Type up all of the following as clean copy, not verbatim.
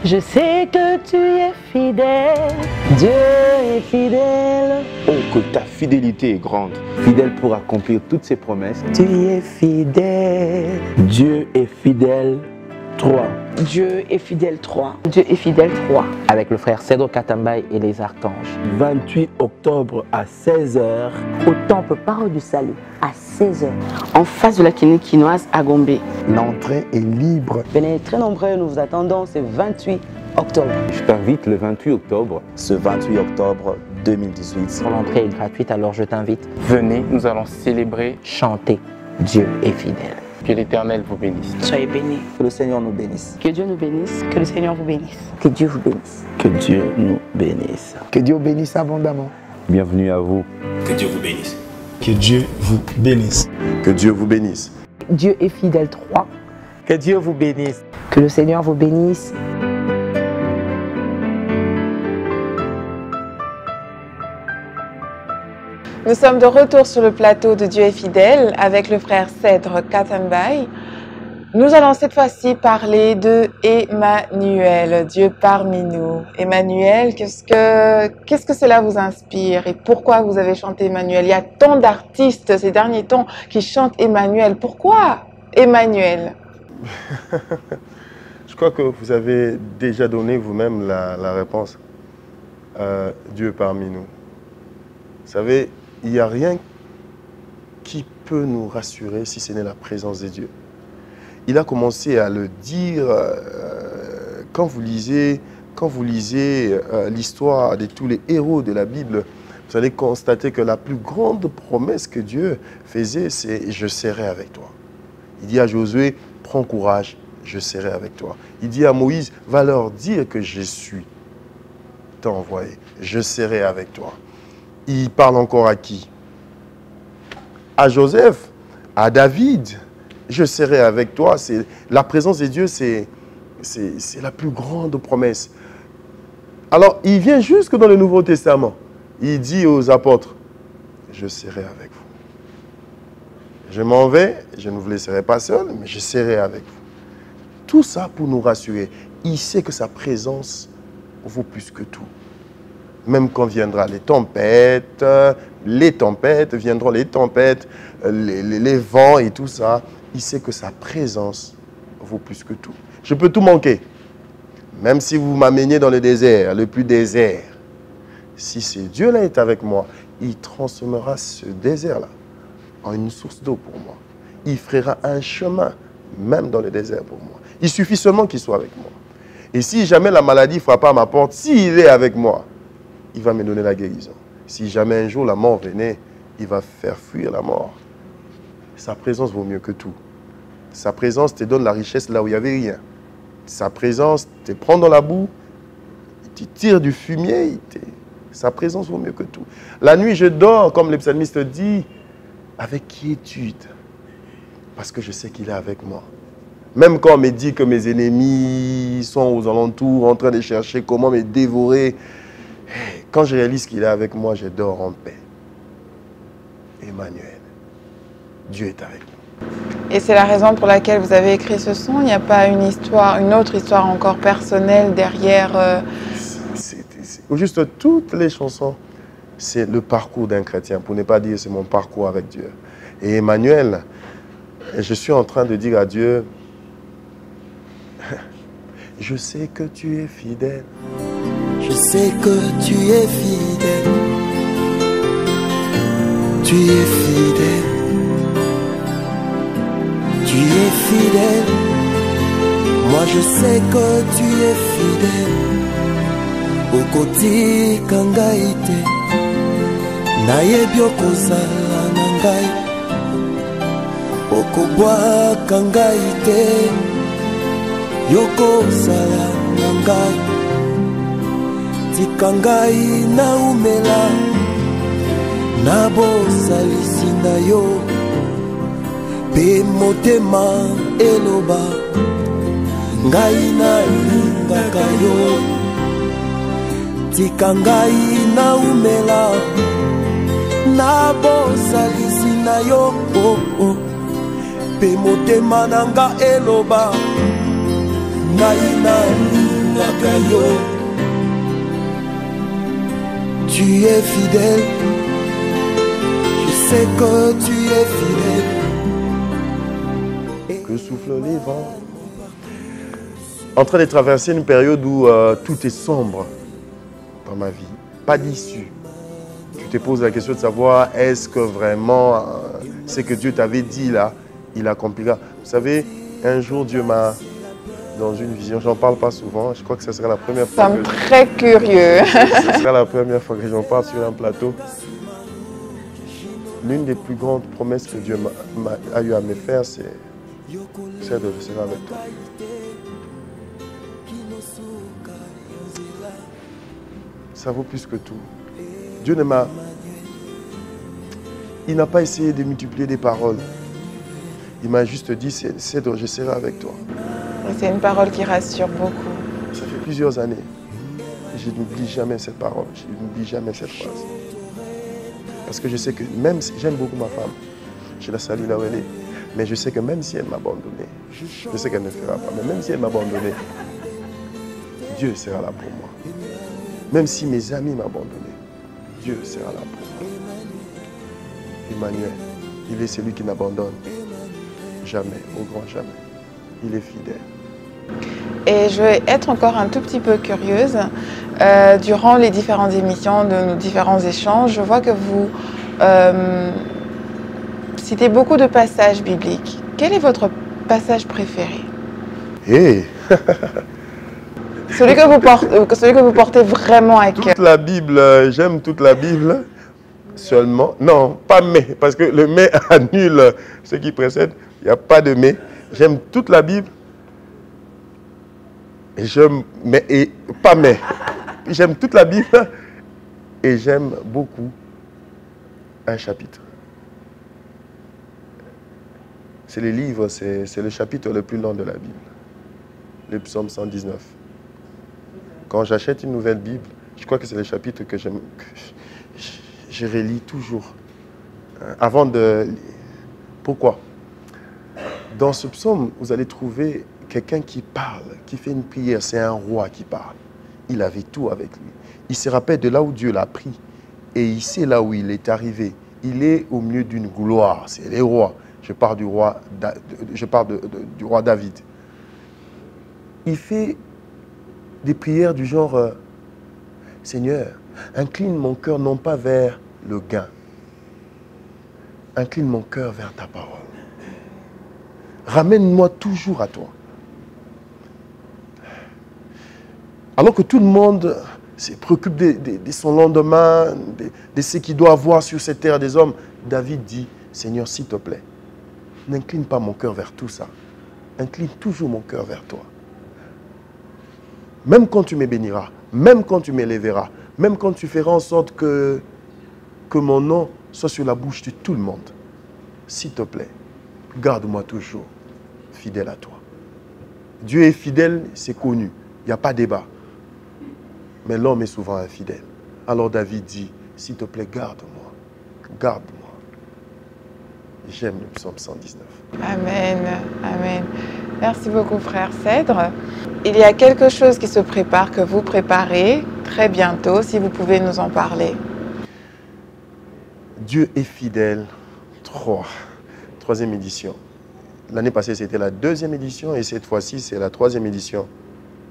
Je sais que tu es fidèle, Dieu est fidèle. Oh, que ta fidélité est grande, fidèle pour accomplir toutes ses promesses. Tu es fidèle. Dieu est fidèle 3. Dieu est fidèle 3. Dieu est fidèle 3. Avec le frère Cédro Katambaye et les archanges. 28 octobre à 16 h. Au temple Parole du Salut à 16 h. En face de la clinique quinoise à Gombe. L'entrée est libre. Venez très nombreux, nous vous attendons ce 28 octobre. Je t'invite le 28 octobre. Ce 28 octobre 2018. L'entrée est gratuite, alors je t'invite. Venez, nous allons célébrer, chanter. Dieu est fidèle. Que l'Éternel vous bénisse. Soyez bénis. Que le Seigneur nous bénisse. Que Dieu nous bénisse. Que le Seigneur vous bénisse. Que Dieu vous bénisse. Que Dieu nous bénisse. Que Dieu bénisse abondamment. Bienvenue à vous. Que Dieu vous bénisse. Que Dieu vous bénisse. Que Dieu vous bénisse. Dieu est fidèle 3. Que Dieu vous bénisse. Que le Seigneur vous bénisse. Nous sommes de retour sur le plateau de Dieu est fidèle avec le frère Cédro Katambaye. Nous allons cette fois-ci parler de Emmanuel, Dieu parmi nous. Emmanuel, qu'est-ce que cela vous inspire et pourquoi vous avez chanté Emmanuel? Il y a tant d'artistes ces derniers temps qui chantent Emmanuel. Pourquoi Emmanuel? Je crois que vous avez déjà donné vous-même la réponse. Dieu parmi nous. Vous savez, il n'y a rien qui peut nous rassurer si ce n'est la présence de Dieu. Il a commencé à le dire quand vous lisez l'histoire de tous les héros de la Bible. Vous allez constater que la plus grande promesse que Dieu faisait, c'est « Je serai avec toi ». Il dit à Josué « Prends courage, je serai avec toi ». Il dit à Moïse « Va leur dire que je suis t'ai envoyé, je serai avec toi ». Il parle encore à qui? À Joseph, à David. Je serai avec toi. La présence de Dieu, c'est la plus grande promesse. Alors, il vient jusque dans le Nouveau Testament. Il dit aux apôtres, je serai avec vous. Je m'en vais, je ne vous laisserai pas seul, mais je serai avec vous. Tout ça pour nous rassurer. Il sait que sa présence vaut plus que tout. Même quand viendront les tempêtes, viendront les tempêtes, les vents et tout ça, il sait que sa présence vaut plus que tout. Je peux tout manquer. Même si vous m'ameniez dans le désert, le plus désert, si ce Dieu-là est avec moi, il transformera ce désert-là en une source d'eau pour moi. Il fera un chemin, même dans le désert pour moi. Il suffit seulement qu'il soit avec moi. Et si jamais la maladie frappe à ma porte, s'il est avec moi, il va me donner la guérison. Si jamais un jour la mort venait, il va faire fuir la mort. Sa présence vaut mieux que tout. Sa présence te donne la richesse là où il n'y avait rien. Sa présence te prend dans la boue, il te tire du fumier. Sa présence vaut mieux que tout. La nuit, je dors, comme le psalmiste dit, avec quiétude. Parce que je sais qu'il est avec moi. Même quand on me dit que mes ennemis sont aux alentours, en train de chercher comment me dévorer, quand je réalise qu'il est avec moi, je dors en paix. Emmanuel, Dieu est avec nous. Et c'est la raison pour laquelle vous avez écrit ce son? Il n'y a pas une autre histoire encore personnelle derrière Au juste, toutes les chansons, c'est le parcours d'un chrétien, pour ne pas dire c'est mon parcours avec Dieu. Et Emmanuel, je suis en train de dire à Dieu, je sais que tu es fidèle. Je sais que tu es fidèle. Tu es fidèle. Tu es fidèle. Moi je sais que tu es fidèle. Okoti kangaite. Nayebi okozala na ngai. Okobwa kangaite. Yokozala na ngai. Tikangai na umela na bosalisi na yo pe motema eloba ngai na lingaka yo tikangai na umela na bosalisi na yo pe motema nanga eloba ngai na lingaka Tu es fidèle, je sais que tu es fidèle. Que soufflent les vents. En train de traverser une période où tout est sombre dans ma vie, pas d'issue. Tu te poses la question de savoir est-ce que vraiment ce que Dieu t'avait dit là, il accomplira. Vous savez, un jour Dieu m'a, dans une vision, j'en parle pas souvent, je crois que ce sera la première fois. Nous sommes très curieux. Ce sera la première fois que j'en parle sur un plateau. L'une des plus grandes promesses que Dieu a eu à me faire, c'est de rester avec toi. Ça vaut plus que tout. Dieu il n'a pas essayé de multiplier des paroles. Il m'a juste dit, Cèdre, je serai avec toi. C'est une parole qui rassure beaucoup. Ça fait plusieurs années. Je n'oublie jamais cette parole. Je n'oublie jamais cette phrase. Parce que je sais que même si j'aime beaucoup ma femme, je la salue là où elle est. Mais je sais que même si elle m'a abandonné, je sais qu'elle ne fera pas, mais même si elle m'a abandonné, Dieu sera là pour moi. Même si mes amis m'abandonnaient, Dieu sera là pour moi. Emmanuel, il est celui qui n'abandonne jamais, au grand jamais. Il est fidèle. Et je vais être encore un tout petit peu curieuse. Durant les différentes émissions de nos différents échanges, je vois que vous citez beaucoup de passages bibliques. Quel est votre passage préféré? Hey. Celui que vous portez vraiment à cœur. Toute la Bible, j'aime toute la Bible. Seulement, non, pas mais, parce que le mais annule ce qui précède. Il n'y a pas de mais. J'aime toute la Bible. Et pas mais. J'aime toute la Bible et j'aime beaucoup un chapitre. C'est le livre, c'est le chapitre le plus long de la Bible. Le psaume 119. Quand j'achète une nouvelle Bible, je crois que c'est le chapitre que je relis toujours. Avant de... Pourquoi? Dans ce psaume, vous allez trouver quelqu'un qui parle, qui fait une prière. C'est un roi qui parle. Il avait tout avec lui. Il se rappelle de là où Dieu l'a pris. Et il sait là où il est arrivé. Il est au milieu d'une gloire. C'est les rois. Je parle du roi David. Il fait des prières du genre Seigneur, incline mon cœur non pas vers le gain. Incline mon cœur vers ta parole. Ramène-moi toujours à toi. Alors que tout le monde se préoccupe de son lendemain, de ce qu'il doit avoir sur cette terre des hommes, David dit, Seigneur, s'il te plaît, n'incline pas mon cœur vers tout ça. Incline toujours mon cœur vers toi. Même quand tu me béniras, même quand tu m'élèveras, même quand tu feras en sorte que mon nom soit sur la bouche de tout le monde, s'il te plaît, garde-moi toujours fidèle à toi. Dieu est fidèle, c'est connu, il n'y a pas de débat. Mais l'homme est souvent infidèle. Alors David dit, s'il te plaît, garde-moi, garde-moi. J'aime le psaume 119. Amen, amen. Merci beaucoup, frère Cèdre. Il y a quelque chose qui se prépare, que vous préparez très bientôt, si vous pouvez nous en parler. Dieu est fidèle. Troisième édition. L'année passée, c'était la 2e édition et cette fois-ci, c'est la 3e édition.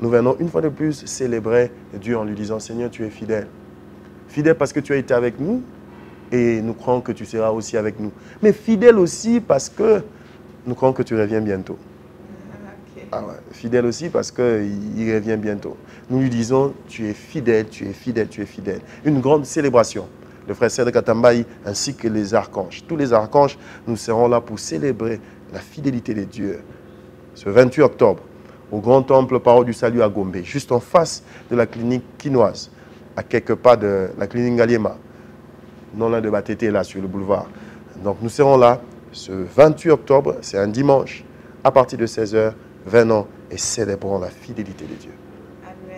Nous venons une fois de plus célébrer Dieu en lui disant, Seigneur, tu es fidèle. Fidèle parce que tu as été avec nous et nous croyons que tu seras aussi avec nous. Mais fidèle aussi parce que nous croyons que tu reviens bientôt. Okay. Ah ouais. Fidèle aussi parce qu'il revient bientôt. Nous lui disons, tu es fidèle, tu es fidèle, tu es fidèle. Une grande célébration. Le frère Cèdre Katambayi ainsi que les archanges. Tous les archanges, nous serons là pour célébrer la fidélité de Dieu. Ce 28 octobre, au grand temple Parole du Salut à Gombe, juste en face de la clinique quinoise, à quelques pas de la clinique Ngaliema, non loin de Batété, là, sur le boulevard. Donc nous serons là ce 28 octobre, c'est un dimanche, à partir de 16h, venons et célébrons la fidélité de Dieu.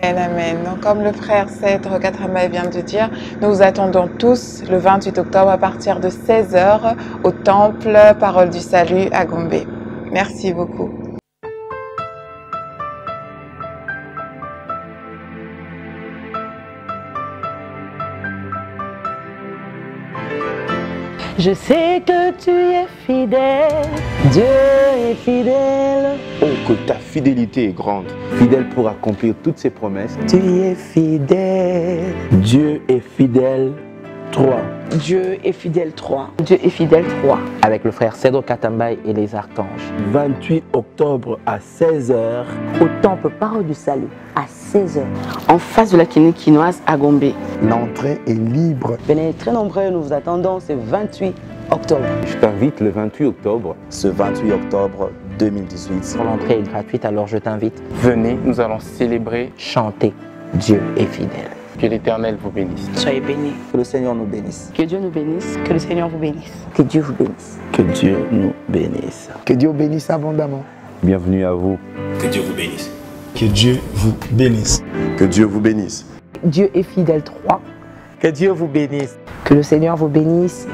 Amen, amen. Donc, comme le frère Cèdre Katambayi vient de dire, nous vous attendons tous le 28 octobre à partir de 16h au temple Parole du Salut à Gombe. Merci beaucoup. Je sais que tu es fidèle. Dieu est fidèle. Oh, que ta fidélité est grande, fidèle pour accomplir toutes ses promesses. Tu es fidèle. Dieu est fidèle. 3. Dieu est fidèle 3. Dieu est fidèle 3. Avec le frère Cedro Katambay et les archanges. 28 octobre à 16h. Au temple Parole du Salut, à 16h, en face de la clinique quinoise à Gombe. L'entrée est libre. Venez très nombreux, nous vous attendons, c'est 28 octobre. Je t'invite le 28 octobre. Ce 28 octobre 2018. L'entrée est gratuite, alors je t'invite. Venez, nous allons célébrer. Chanter. Dieu est fidèle. Que l'Éternel vous bénisse. Soyez bénis. Que le Seigneur nous bénisse. Que Dieu nous bénisse. Que le Seigneur vous bénisse. Que Dieu vous bénisse. Que Dieu nous bénisse. Que Dieu bénisse abondamment. Bienvenue à vous. Que Dieu vous bénisse. Que Dieu vous bénisse. Que Dieu vous bénisse. Dieu est fidèle 3. Que Dieu vous bénisse. Que le Seigneur vous bénisse.